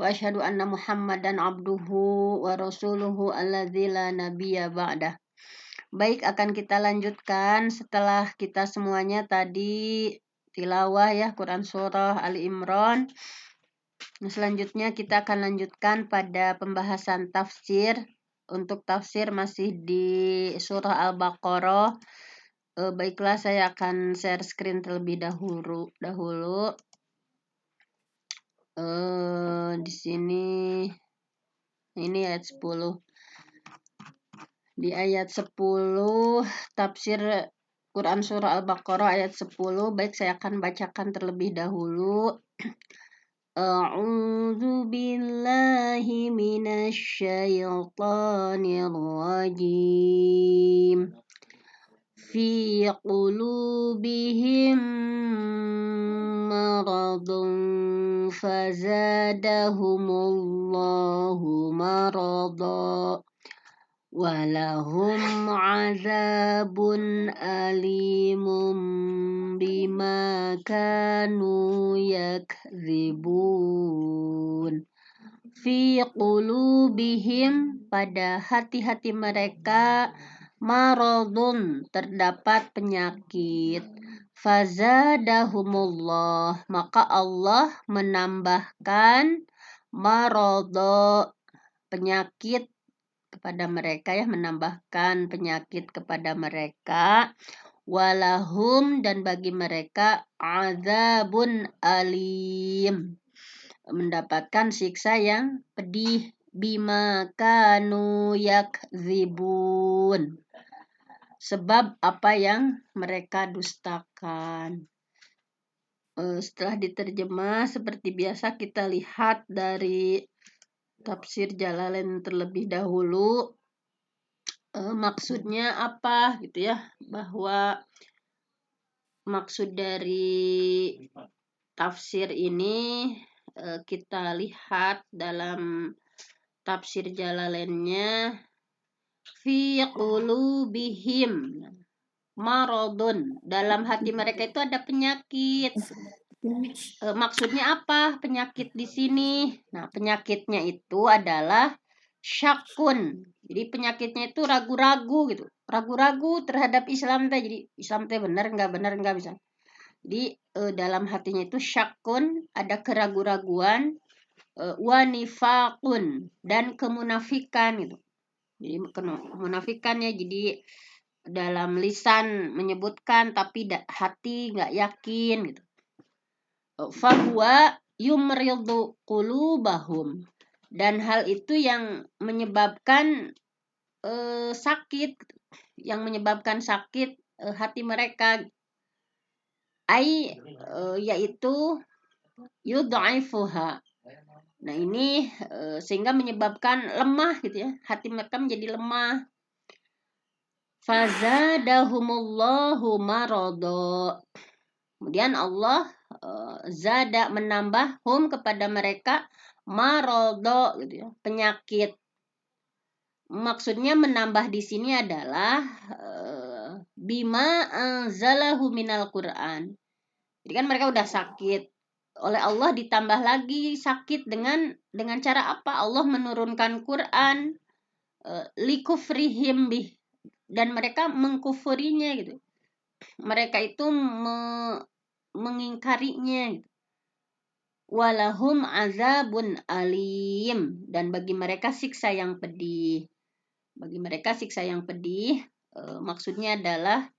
Wa asyhadu anna Muhammadan abduhu wa rasuluhu alladzi la nabiyya ba'dah. Baik, akan kita lanjutkan setelah kita semuanya tadi tilawah ya Quran surah Ali Imran. Nah, selanjutnya kita akan lanjutkan pada pembahasan tafsir. Untuk tafsir masih di surah Al-Baqarah. Baiklah, saya akan share screen terlebih dahulu. Di sini ini ayat 10. Di ayat 10 tafsir Quran surah Al-Baqarah ayat 10. Baik, saya akan bacakan terlebih dahulu. A'udzu billahi minasy syaithanir rajim. Fi qulubihim maradun fazadahumullahu marada walahum azabun alimun bima kanu yakdzibun. Fi qulubihim, pada hati-hati mereka, maradun, terdapat penyakit. Fazadahumullah, maka Allah menambahkan marado, penyakit kepada mereka ya, menambahkan penyakit kepada mereka. Walahum, dan bagi mereka, azabun alim, mendapatkan siksa yang pedih. Bima kanu yakzibun, sebab apa yang mereka dustakan. Setelah diterjemah, seperti biasa kita lihat dari tafsir Jalalain terlebih dahulu. Maksudnya apa gitu ya, bahwa maksud dari tafsir ini kita lihat dalam tafsir Jalalainnya. Fi qulubihim maradun, dalam hati mereka itu ada penyakit. Maksudnya apa penyakit di sini? Nah, penyakitnya itu adalah syakun. Jadi penyakitnya itu ragu-ragu gitu. Ragu-ragu terhadap Islam teh. Jadi Islam teh benar enggak bisa. Jadi dalam hatinya itu syakun, ada keragu-raguan, wanifakun, dan kemunafikan gitu. Jadi kemunafikan ya, jadi dalam lisan menyebutkan tapi hati nggak yakin gitu. Fahuwa yumridu qulubahum, dan hal itu yang menyebabkan sakit, hati mereka. Yaitu yudhaifuha. Nah, ini sehingga menyebabkan lemah gitu ya, hati mereka menjadi lemah. Fazadahumullahu marada, kemudian Allah zada, menambah hum, kepada mereka, marada gitu ya, penyakit. Maksudnya menambah di sini adalah bima anzalahu minal Qur'an. Jadi kan mereka udah sakit, oleh Allah ditambah lagi sakit dengan cara apa? Allah menurunkan Quran likufrihim bih, dan mereka mengkufurinya gitu. Mereka itu mengingkarinya gitu. Walahum azabun alim, dan bagi mereka siksa yang pedih. Bagi mereka siksa yang pedih, maksudnya adalah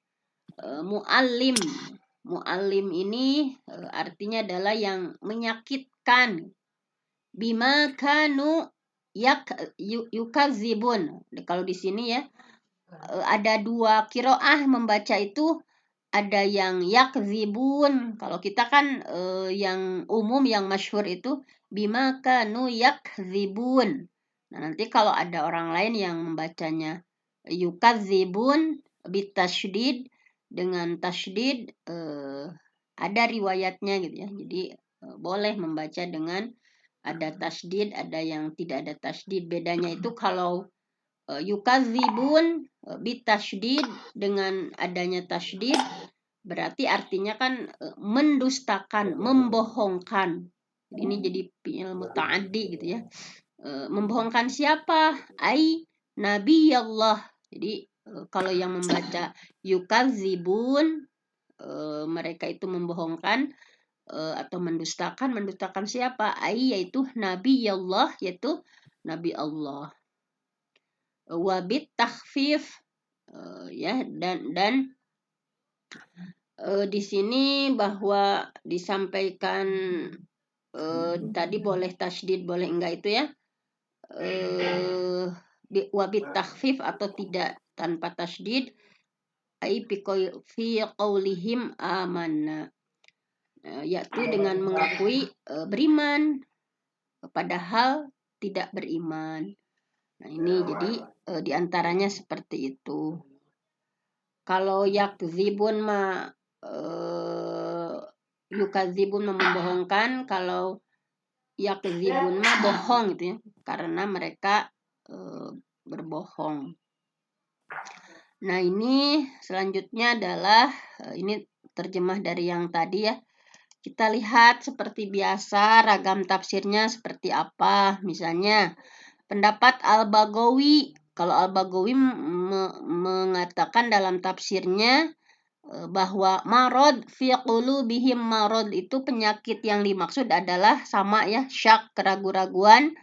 mu'allim. Mu'allim ini artinya adalah yang menyakitkan. Bima kanu yukazibun. Kalau di sini ya ada dua qiraah membaca itu, ada yang yakzibun. Kalau kita kan yang umum, yang masyhur itu bima kanu yakzibun. Nah, nanti kalau ada orang lain yang membacanya yukazibun bitasydid, dengan tasydid, ada riwayatnya gitu ya. Jadi boleh membaca dengan ada tasydid, ada yang tidak ada tasydid. Bedanya itu kalau yukazibun bitasydid dengan adanya tasydid, berarti artinya kan mendustakan, membohongkan. Ini jadi fi'il muta'addi gitu ya. Membohongkan siapa? Ai Nabi Allah. Jadi kalau yang membaca yukazibun, mereka itu membohongkan atau mendustakan siapa? Ai yaitu Nabi Allah, yaitu Nabi Allah. Wabit takhfif, ya, dan di sini bahwa disampaikan tadi boleh tasydid boleh enggak itu ya, wabit takhfif atau tidak tanpa tasydid, ai fi qaulihim amanna, yaitu dengan mengakui beriman padahal tidak beriman. Nah ini jadi diantaranya seperti itu. Kalau yakzibun ma yukazibun membohongkan, kalau yakzibun ma bohong gitu ya, karena mereka berbohong. Nah ini selanjutnya adalah ini terjemah dari yang tadi ya. Kita lihat seperti biasa ragam tafsirnya seperti apa. Misalnya pendapat Al-Baghawi. Kalau Al-Baghawi mengatakan dalam tafsirnya bahwa marad fi qulubihim marad itu penyakit yang dimaksud adalah sama ya, syak, keraguan-raguan,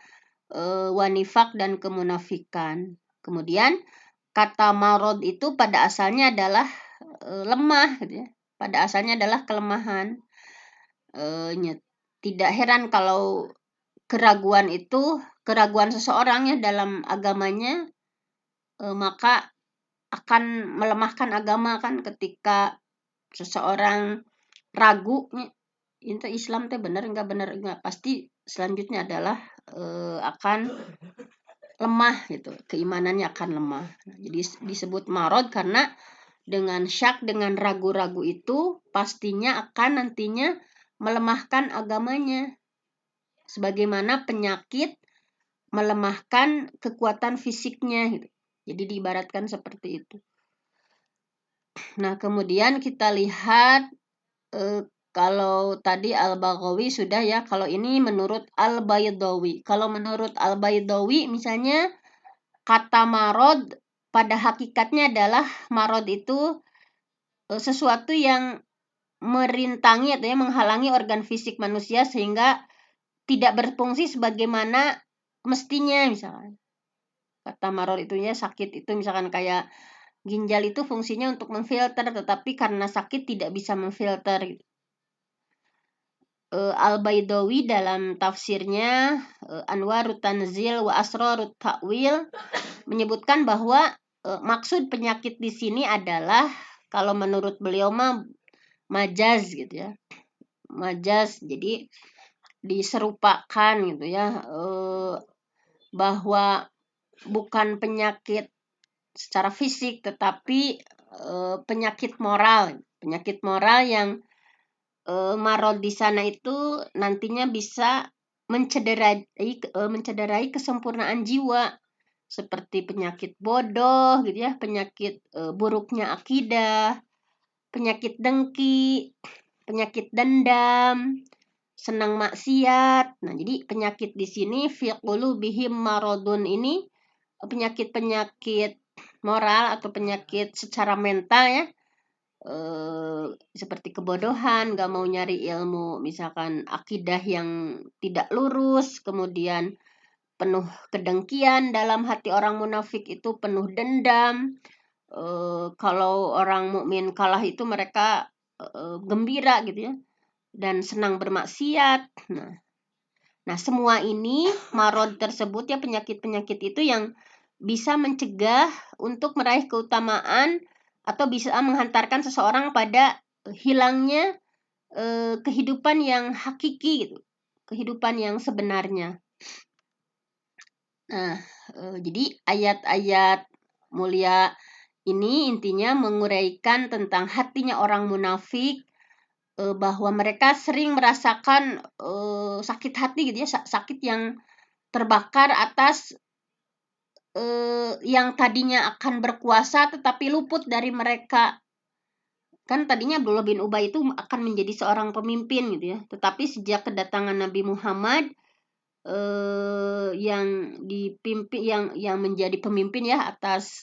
wanifak dan kemunafikan. Kemudian kata marad itu pada asalnya adalah lemah gitu ya. Pada asalnya adalah kelemahan. Tidak heran kalau keraguan seseorang ya dalam agamanya, maka akan melemahkan agama kan ketika seseorang ragu itu Islam teh benar enggak, pasti selanjutnya adalah akan lemah gitu, keimanannya akan lemah. Jadi disebut marad karena dengan syak, dengan ragu-ragu itu pastinya akan nantinya melemahkan agamanya. Sebagaimana penyakit melemahkan kekuatan fisiknya gitu. Jadi diibaratkan seperti itu. Nah, kemudian kita lihat kalau tadi Al-Baghawi sudah ya, kalau ini menurut Al-Baydawi. Kalau menurut Al-Baydawi misalnya kata marad pada hakikatnya adalah marad itu sesuatu yang merintangi atau menghalangi organ fisik manusia sehingga tidak berfungsi sebagaimana mestinya. Misalkan kata marad itu ya sakit itu misalkan kayak ginjal itu fungsinya untuk memfilter tetapi karena sakit tidak bisa memfilter. Al-Baydawi dalam tafsirnya Anwarut Tanzil wa Asrarut Ta'wil menyebutkan bahwa maksud penyakit di sini adalah kalau menurut beliau mah majaz gitu ya. Majaz, jadi diserupakan gitu ya, bahwa bukan penyakit secara fisik tetapi penyakit moral yang marad di sana itu nantinya bisa mencederai kesempurnaan jiwa seperti penyakit bodoh gitu ya, penyakit buruknya akidah, penyakit dengki, penyakit dendam, senang maksiat. Nah, jadi penyakit di sini fi qulubihim maradun ini penyakit-penyakit moral atau penyakit secara mental ya. Seperti kebodohan, gak mau nyari ilmu, misalkan akidah yang tidak lurus, kemudian penuh kedengkian, dalam hati orang munafik itu penuh dendam. Kalau orang mukmin kalah itu mereka gembira gitu ya, dan senang bermaksiat. Nah semua ini marad tersebut ya, penyakit-penyakit itu yang bisa mencegah untuk meraih keutamaan atau bisa menghantarkan seseorang pada hilangnya kehidupan yang hakiki gitu, kehidupan yang sebenarnya. Nah, jadi ayat-ayat mulia ini intinya menguraikan tentang hatinya orang munafik, bahwa mereka sering merasakan sakit hati gitu ya, sakit yang terbakar atas yang tadinya akan berkuasa tetapi luput dari mereka. kan tadinya Abdullah bin Ubay itu akan menjadi seorang pemimpin gitu ya. Tetapi sejak kedatangan Nabi Muhammad yang dipimpin yang menjadi pemimpin ya atas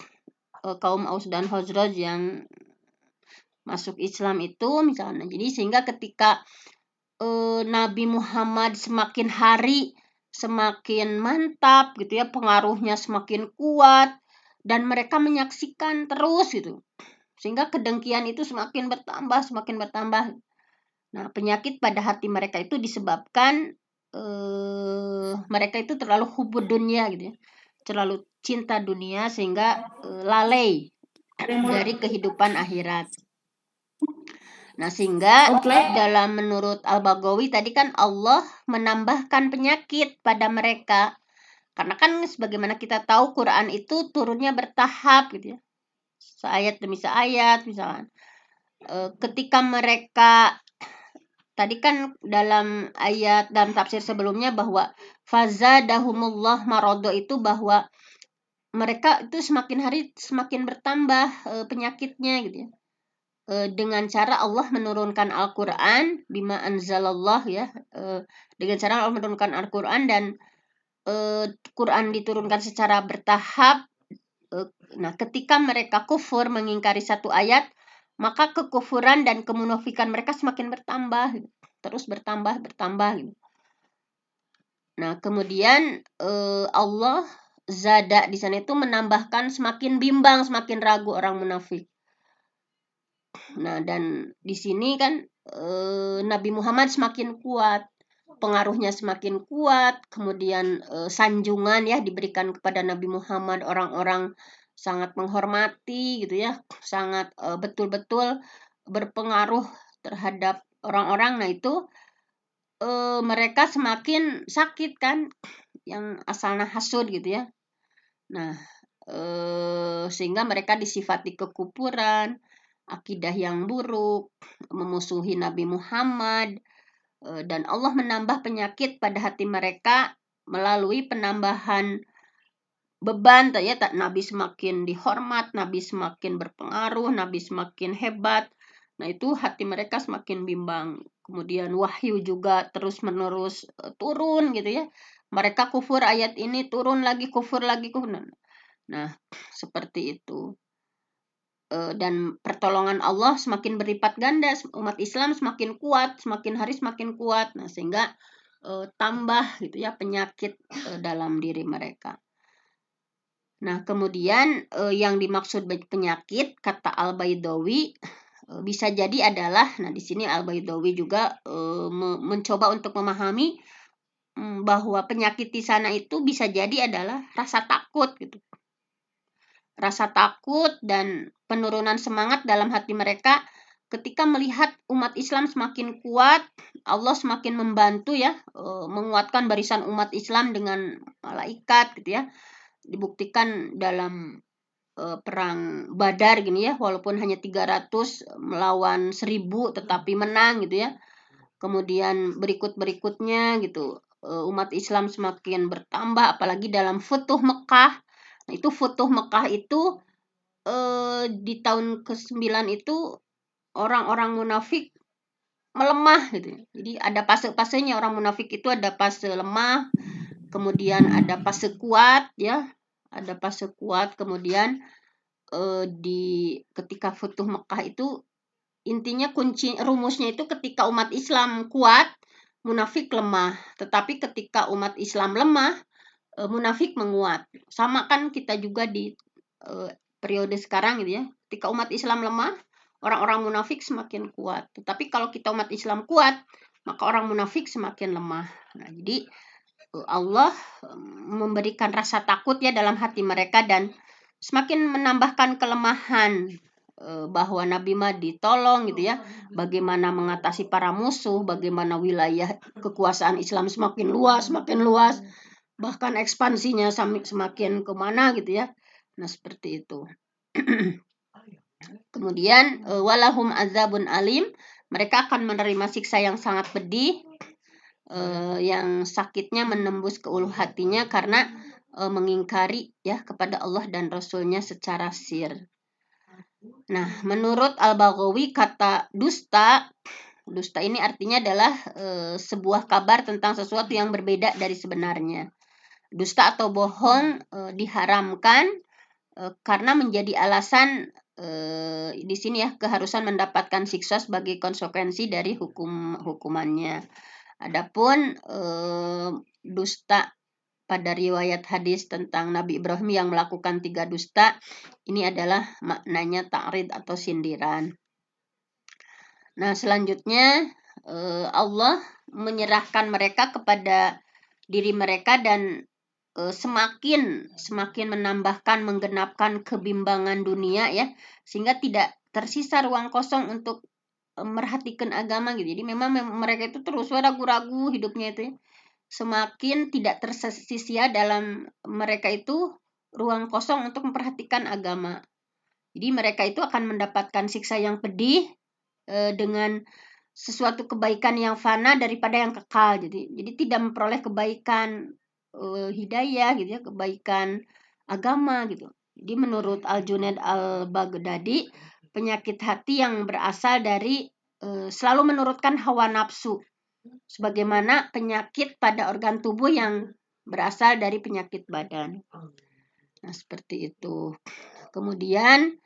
kaum Aus dan Khazraj yang masuk Islam itu misalnya. Jadi sehingga ketika Nabi Muhammad semakin hari semakin mantap gitu ya, pengaruhnya semakin kuat dan mereka menyaksikan terus gitu. Sehingga kedengkian itu semakin bertambah, semakin bertambah. Nah, penyakit pada hati mereka itu disebabkan mereka itu terlalu hubud dunia gitu ya. Terlalu cinta dunia sehingga lalai dari kehidupan akhirat. Nah, sehingga dalam menurut Al-Baghawi tadi kan Allah menambahkan penyakit pada mereka. Karena kan sebagaimana kita tahu Quran itu turunnya bertahap gitu ya. Seayat demi seayat misalkan. Ketika mereka tadi kan dalam tafsir sebelumnya bahwa fazadahumullah marodo itu bahwa mereka itu semakin hari semakin bertambah penyakitnya gitu ya. Dengan cara Allah menurunkan Al-Qur'an bima anzalallah ya. Dengan cara Allah menurunkan Al-Qur'an dan Quran diturunkan secara bertahap. Nah, ketika mereka kufur mengingkari satu ayat, maka kekufuran dan kemunafikan mereka semakin bertambah, terus bertambah. Gitu. Nah, kemudian Allah zada di sana itu menambahkan semakin bimbang, semakin ragu orang munafik. Nah, dan di sini kan Nabi Muhammad semakin kuat, pengaruhnya semakin kuat, kemudian sanjungan ya diberikan kepada Nabi Muhammad, orang-orang sangat menghormati gitu ya, sangat betul-betul berpengaruh terhadap orang-orang. Nah, itu mereka semakin sakit kan, yang asalnya hasud gitu ya. Nah, sehingga mereka disifati kekufuran, akidah yang buruk, memusuhi Nabi Muhammad, dan Allah menambah penyakit pada hati mereka melalui penambahan beban ya, Nabi semakin dihormat, Nabi semakin berpengaruh, Nabi semakin hebat. Nah, itu hati mereka semakin bimbang. Kemudian wahyu juga terus-menerus turun gitu ya. Mereka kufur ayat ini, turun lagi, kufur lagi. Nah, seperti itu. Dan pertolongan Allah semakin berlipat ganda, umat Islam semakin kuat, semakin hari semakin kuat. Nah, sehingga tambah gitu ya penyakit dalam diri mereka. Nah, kemudian yang dimaksud penyakit kata Al-Baidawi bisa jadi adalah, nah di sini Al-Baidawi juga mencoba untuk memahami bahwa penyakit di sana itu bisa jadi adalah rasa takut gitu. Rasa takut dan penurunan semangat dalam hati mereka ketika melihat umat Islam semakin kuat, Allah semakin membantu ya, menguatkan barisan umat Islam dengan malaikat gitu ya. Dibuktikan dalam perang Badar gini ya, walaupun hanya 300 melawan 1000 tetapi menang gitu ya. Kemudian berikutnya gitu, umat Islam semakin bertambah apalagi dalam Futuh Mekah. Nah, itu Futuh Mekah itu di tahun ke-9 itu orang-orang munafik melemah gitu. Jadi ada fase-fasenya, orang munafik itu ada fase lemah, kemudian ada fase kuat ya. Ada fase kuat, kemudian ketika Futuh Mekah itu intinya kunci rumusnya itu ketika umat Islam kuat, munafik lemah. Tetapi ketika umat Islam lemah, munafik menguat. Sama kan kita juga di periode sekarang gitu ya. Ketika umat Islam lemah, orang-orang munafik semakin kuat. Tetapi kalau kita umat Islam kuat, maka orang munafik semakin lemah. Nah, jadi Allah memberikan rasa takut ya dalam hati mereka dan semakin menambahkan kelemahan bahwa Nabi mah ditolong gitu ya. Bagaimana mengatasi para musuh, bagaimana wilayah kekuasaan Islam semakin luas, bahkan ekspansinya semakin kemana gitu ya. Nah, seperti itu. Kemudian walahum azabun alim, mereka akan menerima siksa yang sangat pedih, yang sakitnya menembus ke ulu hatinya karena mengingkari ya kepada Allah dan Rasulnya secara sir. Nah, menurut Al-Baghawi kata dusta ini artinya adalah sebuah kabar tentang sesuatu yang berbeda dari sebenarnya. Dusta atau bohong diharamkan karena menjadi alasan di sini ya keharusan mendapatkan siksa sebagai konsekuensi dari hukumannya. Adapun dusta pada riwayat hadis tentang Nabi Ibrahim yang melakukan 3 dusta, ini adalah maknanya ta'rid atau sindiran. Nah, selanjutnya Allah menyerahkan mereka kepada diri mereka dan semakin menambahkan, menggenapkan kebimbangan dunia ya, sehingga tidak tersisa ruang kosong untuk merhatikan agama gitu. Jadi memang mereka itu terus ragu-ragu hidupnya itu ya. Semakin tidak tersisa dalam mereka itu ruang kosong untuk memperhatikan agama. Jadi mereka itu akan mendapatkan siksa yang pedih dengan sesuatu kebaikan yang fana daripada yang kekal. Jadi tidak memperoleh kebaikan hidayah gitu ya, kebaikan agama gitu. Jadi menurut Al-Junaid Al-Baghdadi, penyakit hati yang berasal dari selalu menurutkan hawa nafsu, sebagaimana penyakit pada organ tubuh yang berasal dari penyakit badan. Nah, seperti itu. Kemudian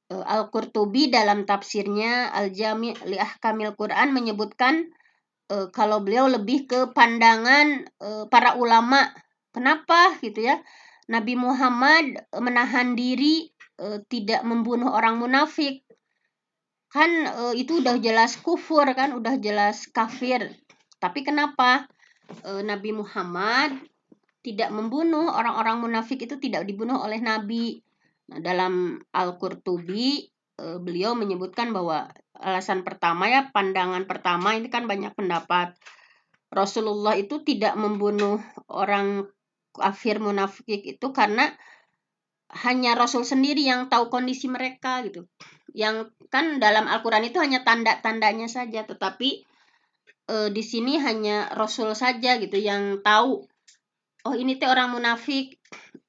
Al-Qurtubi dalam tafsirnya Al-Jami' li Ahkamil Quran menyebutkan kalau beliau lebih ke pandangan para ulama. Kenapa gitu ya? Nabi Muhammad menahan diri tidak membunuh orang munafik. Kan itu udah jelas kufur kan, udah jelas kafir. Tapi kenapa Nabi Muhammad tidak membunuh orang-orang munafik, itu tidak dibunuh oleh Nabi? Nah, dalam Al-Qurtubi beliau menyebutkan bahwa alasan pertama ya, pandangan pertama ini kan banyak pendapat. Rasulullah itu tidak membunuh orang kafir munafik itu karena hanya Rasul sendiri yang tahu kondisi mereka gitu. Yang kan dalam Al-Qur'an itu hanya tanda-tandanya saja, tetapi di sini hanya Rasul saja gitu yang tahu. Oh, ini teh orang munafik,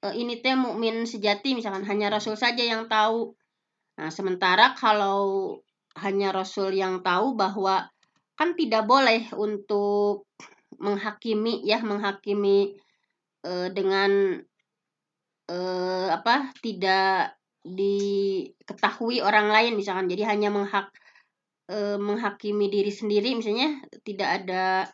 ini teh mukmin sejati misalkan, hanya Rasul saja yang tahu. Nah, sementara kalau hanya Rasul yang tahu bahwa kan tidak boleh untuk menghakimi dengan tidak diketahui orang lain misalkan. Jadi hanya menghakimi diri sendiri misalnya, tidak ada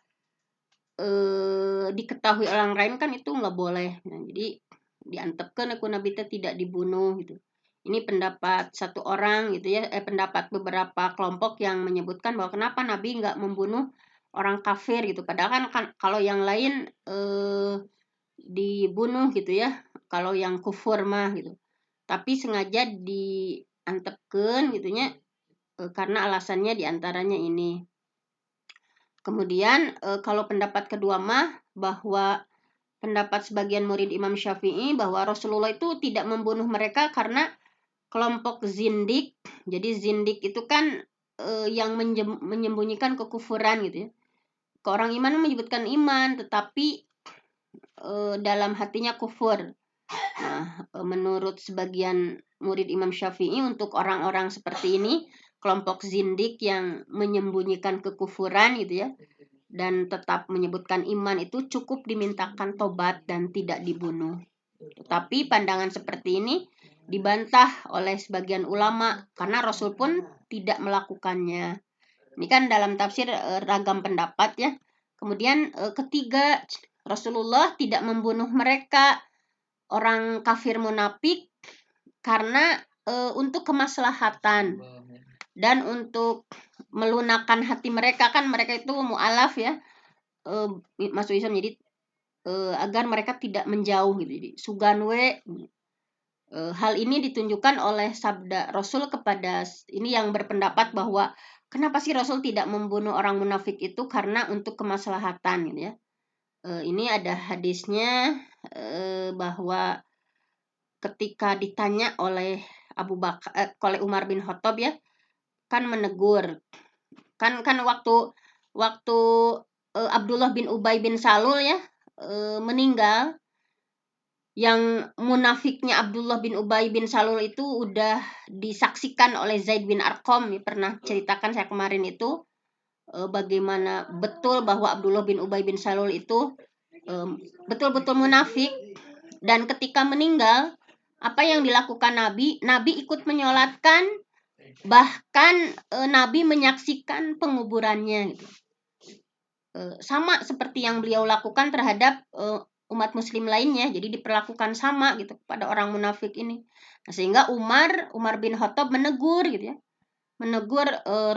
diketahui orang lain, kan itu nggak boleh. Nah, jadi diantepkan aku Nabi tidak dibunuh gitu. Ini pendapat satu orang gitu ya, pendapat beberapa kelompok yang menyebutkan bahwa kenapa Nabi nggak membunuh orang kafir gitu. Padahal kan kalau yang lain dibunuh gitu ya, kalau yang kufur mah gitu. Tapi sengaja diantepkan gitunya karena alasannya diantaranya ini. Kemudian kalau pendapat kedua mah bahwa pendapat sebagian murid Imam Syafi'i bahwa Rasulullah itu tidak membunuh mereka karena kelompok zindik. Jadi zindik itu kan yang menyembunyikan kekufuran gitu ya. Ke orang iman menyebutkan iman, tetapi dalam hatinya kufur. Nah, menurut sebagian murid Imam Syafi'i, untuk orang-orang seperti ini, kelompok zindik yang menyembunyikan kekufuran gitu ya, dan tetap menyebutkan iman, itu cukup dimintakan tobat dan tidak dibunuh. Tetapi pandangan seperti ini dibantah oleh sebagian ulama karena Rasul pun tidak melakukannya. Ini kan dalam tafsir ragam pendapat ya. Kemudian ketiga, Rasulullah tidak membunuh mereka orang kafir munafik karena untuk kemaslahatan dan untuk melunakkan hati mereka, kan mereka itu mu'alaf ya, masuk Islam, jadi agar mereka tidak menjauh gitu. Jadi suganwe, hal ini ditunjukkan oleh sabda Rasul kepada ini yang berpendapat bahwa kenapa sih Rasul tidak membunuh orang munafik itu karena untuk kemaslahatan gitu ya. Ini ada hadisnya bahwa ketika ditanya oleh oleh Umar bin Khattab ya, kan menegur. Kan waktu Abdullah bin Ubay bin Salul ya meninggal, yang munafiknya Abdullah bin Ubay bin Salul itu udah disaksikan oleh Zaid bin Arqam. Pernah ceritakan saya kemarin itu bagaimana betul bahwa Abdullah bin Ubay bin Salul itu betul-betul munafik, dan ketika meninggal apa yang dilakukan Nabi? Nabi ikut menyolatkan, bahkan Nabi menyaksikan penguburannya gitu. Sama seperti yang beliau lakukan terhadap umat muslim lainnya, jadi diperlakukan sama gitu pada orang munafik ini. Nah, sehingga Umar bin Khattab menegur gitu ya, menegur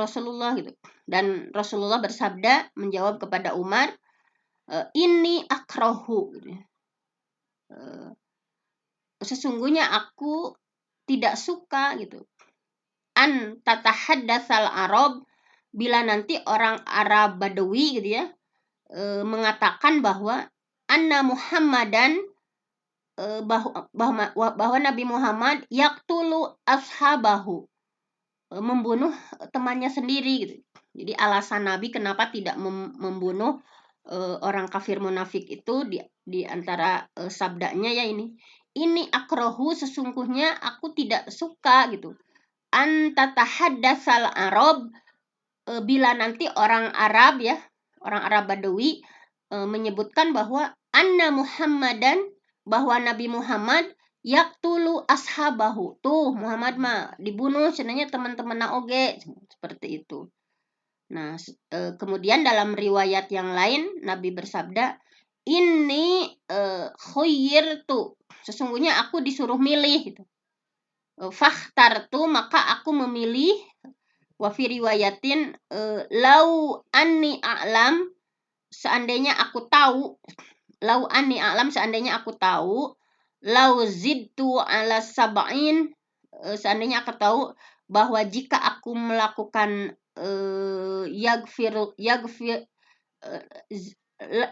Rasulullah gitu, dan Rasulullah bersabda menjawab kepada Umar, ini akrahu gitu ya. Sesungguhnya aku tidak suka gitu, an tatahaddatsal Arab, bila nanti orang Arab Badawi gitu ya mengatakan bahwa anna Muhammadan, bahwa Nabi Muhammad yaktulu ashabahu, membunuh temannya sendiri gitu. Jadi alasan Nabi kenapa tidak membunuh orang kafir munafik itu di antara sabdanya ya ini akrohu, sesungguhnya aku tidak suka gitu, an tatahaddatsal Arab, bila nanti orang Arab ya, orang Arab Badawi menyebutkan bahwa anna Muhammadan, bahwa Nabi Muhammad yaktulu ashabahu, tuh Muhammad mah dibunuh cenanya teman-teman oge, seperti itu. Nah, kemudian dalam riwayat yang lain Nabi bersabda, ini khayyirtu, sesungguhnya aku disuruh milih gitu. Fakhtartu, maka aku memilih. Wa fi riwayatin lau anni a'lam, seandainya aku tahu, lau anni a'lam, seandainya aku tahu, lau zidtu ala sab'in, seandainya aku tahu bahwa jika aku melakukan yagfir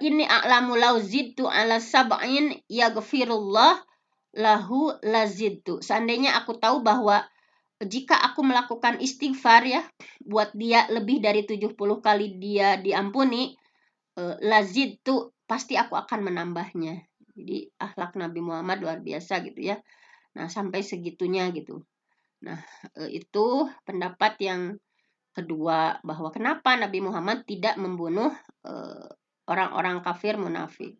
ini a'lamu lau zidtu ala sab'in yagfirullah lahu lazidtu, seandainya aku tahu bahwa jika aku melakukan istighfar ya, buat dia lebih dari 70 kali dia diampuni, lazid tuh pasti aku akan menambahnya. Jadi akhlak Nabi Muhammad luar biasa gitu ya. Nah, sampai segitunya gitu. Nah, itu pendapat yang kedua, bahwa kenapa Nabi Muhammad tidak membunuh orang-orang kafir munafik.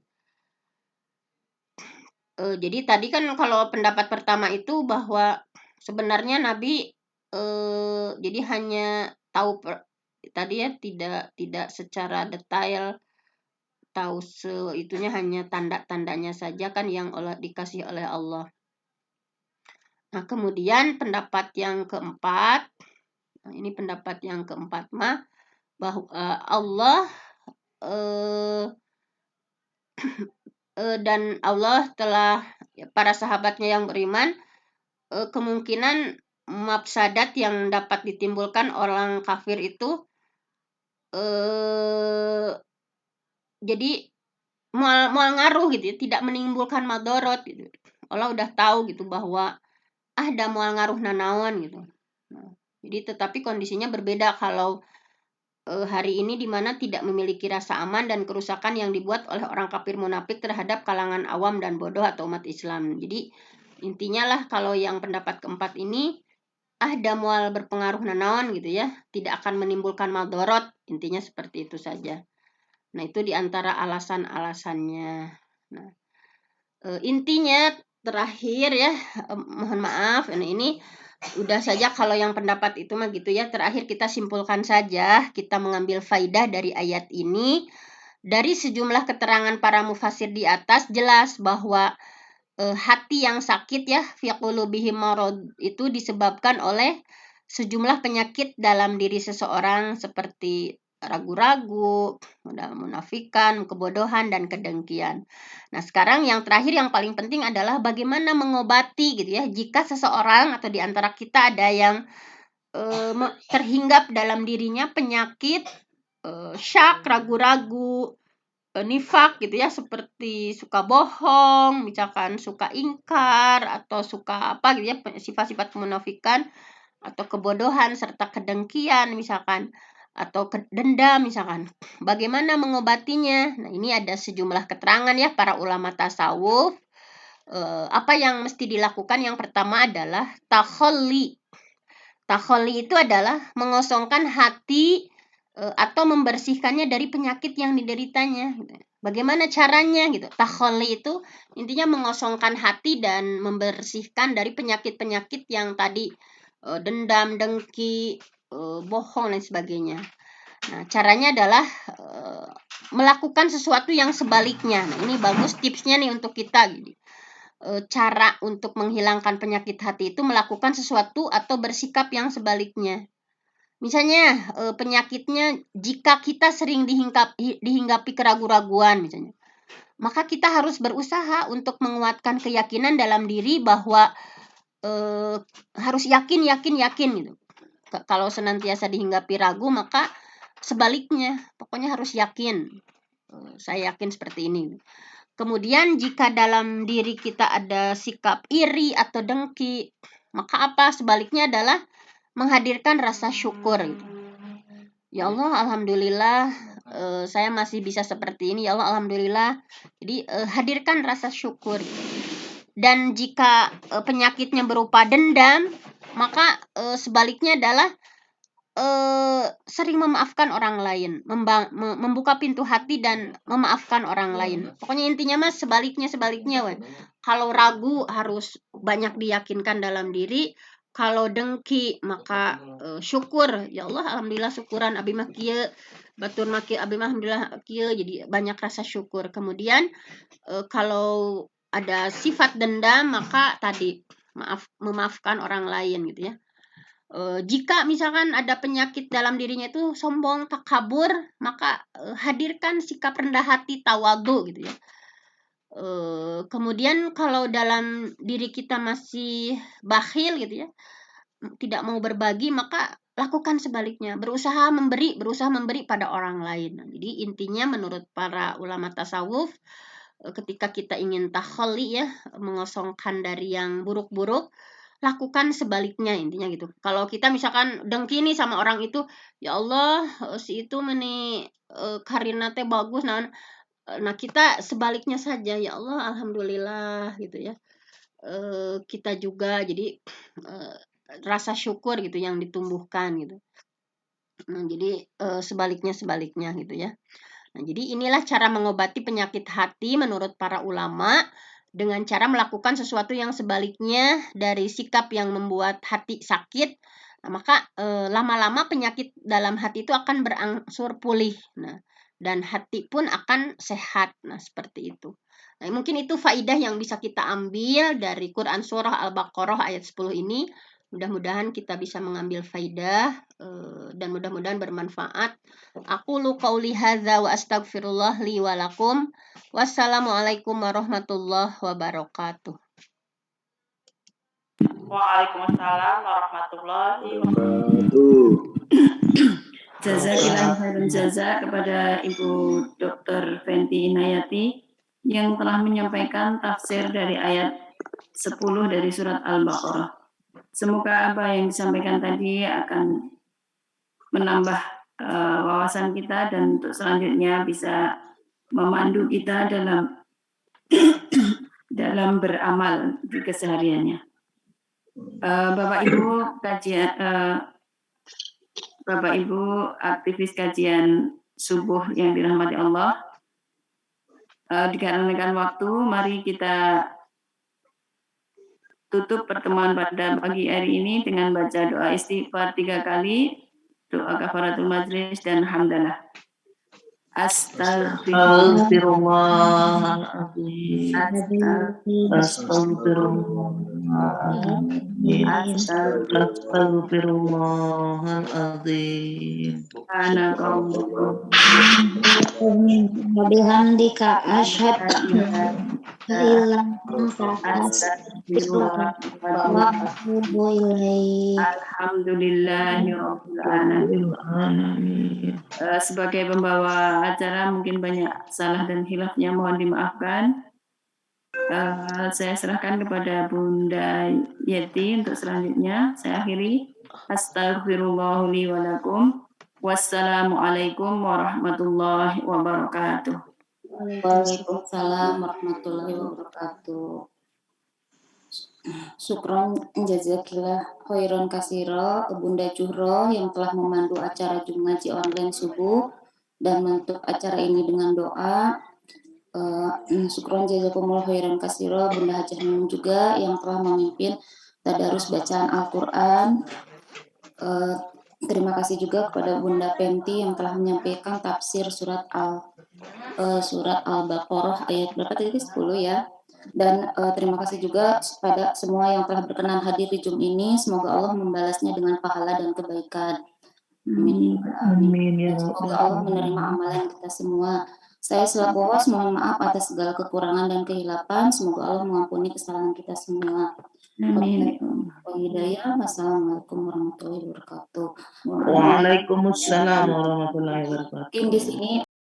Jadi tadi kan kalau pendapat pertama itu bahwa sebenarnya Nabi jadi hanya tahu tadi ya, tidak secara detail tahu itunya, hanya tanda-tandanya saja kan yang dikasih oleh Allah. Nah, kemudian pendapat yang keempat, nah ini pendapat yang keempat mah bahwa Allah dan Allah telah para sahabatnya yang beriman, kemungkinan mafsadat yang dapat ditimbulkan orang kafir itu jadi mual ngaruh gitu ya, tidak menimbulkan madorot gitu. Allah udah tahu gitu bahwa ada mual ngaruh nanawan gitu. Nah, jadi tetapi kondisinya berbeda kalau hari ini di mana tidak memiliki rasa aman dan kerusakan yang dibuat oleh orang kafir munafik terhadap kalangan awam dan bodoh atau umat Islam. Jadi intinya lah kalau yang pendapat keempat ini ada mual berpengaruh nanawan gitu ya, tidak akan menimbulkan madorot, intinya seperti itu saja. Nah, itu diantara alasan-alasannya. Nah, intinya terakhir ya, mohon maaf, ini udah saja kalau yang pendapat itu mah gitu ya. Terakhir kita simpulkan saja, kita mengambil faidah dari ayat ini. Dari sejumlah keterangan para mufasir di atas jelas bahwa hati yang sakit ya, fi qulubihim marad, itu disebabkan oleh sejumlah penyakit dalam diri seseorang seperti ragu-ragu, munafikan, kebodohan, dan kedengkian. Nah, sekarang yang terakhir yang paling penting adalah bagaimana mengobati gitu ya, jika seseorang atau di antara kita ada yang terhinggap dalam dirinya penyakit syak, ragu-ragu, nifak gitu ya, seperti suka bohong, misalkan suka ingkar, atau suka apa gitu ya, sifat-sifat kemunafikan atau kebodohan serta kedengkian misalkan, atau dendam misalkan. Bagaimana mengobatinya? Nah, ini ada sejumlah keterangan ya para ulama tasawuf. Apa yang mesti dilakukan? Yang pertama adalah takhalli. Takhalli itu adalah mengosongkan hati atau membersihkannya dari penyakit yang dideritanya. Gitu. Bagaimana caranya gitu? Takhalli itu intinya mengosongkan hati dan membersihkan dari penyakit-penyakit yang tadi dendam, dengki, bohong dan sebagainya. Nah, caranya adalah melakukan sesuatu yang sebaliknya. Nah, ini bagus tipsnya nih untuk kita. Gitu. Cara untuk menghilangkan penyakit hati itu melakukan sesuatu atau bersikap yang sebaliknya. Misalnya penyakitnya jika kita sering dihinggapi keraguan-raguan misalnya, maka kita harus berusaha untuk menguatkan keyakinan dalam diri bahwa harus yakin gitu. Kalau senantiasa dihinggapi ragu, maka sebaliknya, pokoknya harus yakin. Saya yakin seperti ini. Kemudian jika dalam diri kita ada sikap iri atau dengki, maka apa? Sebaliknya adalah menghadirkan rasa syukur. Ya Allah, alhamdulillah saya masih bisa seperti ini. Ya Allah, alhamdulillah. Jadi hadirkan rasa syukur. Dan jika penyakitnya berupa dendam, maka sebaliknya adalah sering memaafkan orang lain, membuka pintu hati dan memaafkan orang lain. Pokoknya intinya mas sebaliknya. Kalau ragu harus banyak diyakinkan dalam diri. Kalau dengki maka syukur. Ya Allah, alhamdulillah syukuran abi mah kieu, batur mah kieu, abi mah alhamdulillah kieu. Jadi banyak rasa syukur. Kemudian kalau ada sifat dendam maka tadi memaafkan orang lain gitu ya. Jika misalkan ada penyakit dalam dirinya itu sombong, takabur, maka hadirkan sikap rendah hati, tawadu gitu ya. Kemudian kalau dalam diri kita masih bakhil gitu ya, tidak mau berbagi, maka lakukan sebaliknya, berusaha memberi pada orang lain. Nah, jadi intinya menurut para ulama tasawuf, ketika kita ingin takhalli ya, mengosongkan dari yang buruk-buruk, lakukan sebaliknya intinya gitu. Kalau kita misalkan dengki nih sama orang itu, ya Allah si itu meni karina teh bagus nah kita sebaliknya saja, ya Allah alhamdulillah gitu ya. Kita juga jadi rasa syukur gitu yang ditumbuhkan gitu. Nah, jadi sebaliknya gitu ya. Nah, jadi inilah cara mengobati penyakit hati menurut para ulama dengan cara melakukan sesuatu yang sebaliknya dari sikap yang membuat hati sakit. Nah, maka lama-lama penyakit dalam hati itu akan berangsur pulih. Nah, dan hati pun akan sehat. Nah, seperti itu. Nah, mungkin itu faidah yang bisa kita ambil dari Quran Surah Al-Baqarah ayat 10 ini. Mudah-mudahan kita bisa mengambil faidah dan mudah-mudahan bermanfaat. Aqulu qauli hadza wa astaghfirullah li wa lakum. Wassalamualaikum warahmatullahi wabarakatuh. Waalaikumsalam warahmatullahi wabarakatuh. Jazakallahu khairan jazak kepada Ibu Dr. Fenty Inayati yang telah menyampaikan tafsir dari ayat 10 dari surat Al-Baqarah. Semoga apa yang disampaikan tadi akan menambah wawasan kita dan untuk selanjutnya bisa memandu kita dalam beramal di kesehariannya. Bapak Ibu Bapak Ibu aktivis kajian subuh yang dirahmati Allah, dikarenakan waktu, mari kita tutup pertemuan pada pagi hari ini dengan baca doa istighfar 3 kali, doa kafaratul majlis dan hamdalah. Astagfirullahaladzim. Bihamdika asyhadu an la Alhamdulillahirrahmanirrahim. Sebagai pembawa acara mungkin banyak salah dan khilafnya, mohon dimaafkan. Saya serahkan kepada Bunda Yeti untuk selanjutnya. Saya akhiri. Astaghfirullah li wa lakum. Wassalamualaikum warahmatullahi wabarakatuh. Waalaikumsalam warahmatullahi wabarakatuh. Syukron jazakillah khairan kasiro Bunda Juhro yang telah memandu acara ngaji online subuh dan menutup acara ini dengan doa. Syukron jazakumullah khairan kasiro Bunda Hajah Nunung juga yang telah memimpin tadarus bacaan Al-Quran. Terima kasih juga kepada Bunda Penti yang telah menyampaikan tafsir surat Al-Baqarah ayat berapa tadi? 10 ya. Dan terima kasih juga pada semua yang telah berkenan hadir di Zoom ini. Semoga Allah membalasnya dengan pahala dan kebaikan. Amin. Amin ya Semoga Allah menerima amalan kita semua. Saya selaku host mohon maaf atas segala kekurangan dan kehilapan. Semoga Allah mengampuni kesalahan kita semua. Amin. Hidayah. Wassalamualaikum warahmatullahi wabarakatuh. Waalaikumsalam warahmatullahi wabarakatuh. Mungkin di sini